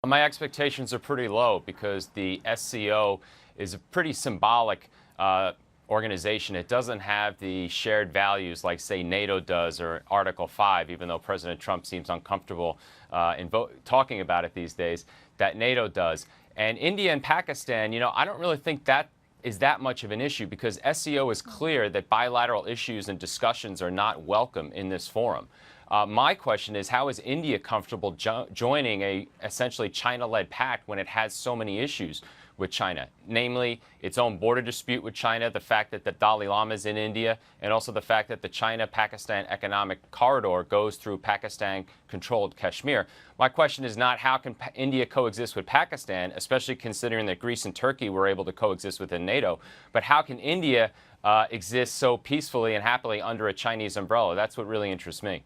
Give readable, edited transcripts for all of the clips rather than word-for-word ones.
My expectations are pretty low because the SCO is a pretty symbolic organization. It doesn't have the shared values like, say, NATO does or Article 5, even though President Trump seems uncomfortable talking about it these days, that NATO does. And India and Pakistan, I don't really think that is that much of an issue because SCO is clear that bilateral issues and discussions are not welcome in this forum. My question is, how is India comfortable joining a essentially China-led pact when it has so many issues with China, namely its own border dispute with China, the fact that the Dalai Lama is in India, and also the fact that the China-Pakistan economic corridor goes through Pakistan-controlled Kashmir. My question is not how can India coexist with Pakistan, especially considering that Greece and Turkey were able to coexist within NATO, but how can India exist so peacefully and happily under a Chinese umbrella? That's what really interests me.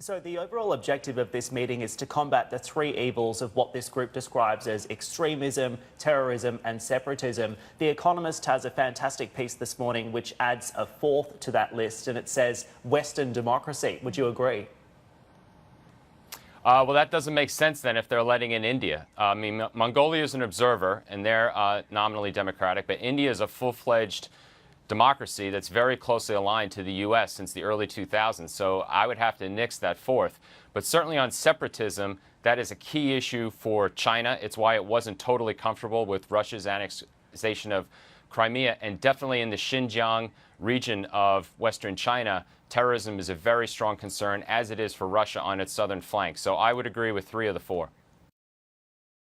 So the overall objective of this meeting is to combat the three evils of what this group describes as extremism, terrorism and separatism. The Economist has a fantastic piece this morning which adds a fourth to that list, and it says Western democracy. Would you agree? Well, that doesn't make sense then if they're letting in India. I mean, Mongolia is an observer and they're nominally democratic, but India is a full-fledged democracy that's very closely aligned to the U.S. since the early 2000s. So I would have to nix that fourth. But certainly on separatism, that is a key issue for China. It's why it wasn't totally comfortable with Russia's annexation of Crimea. And definitely in the Xinjiang region of Western China, terrorism is a very strong concern, as it is for Russia on its southern flank. So I would agree with 3 of the 4.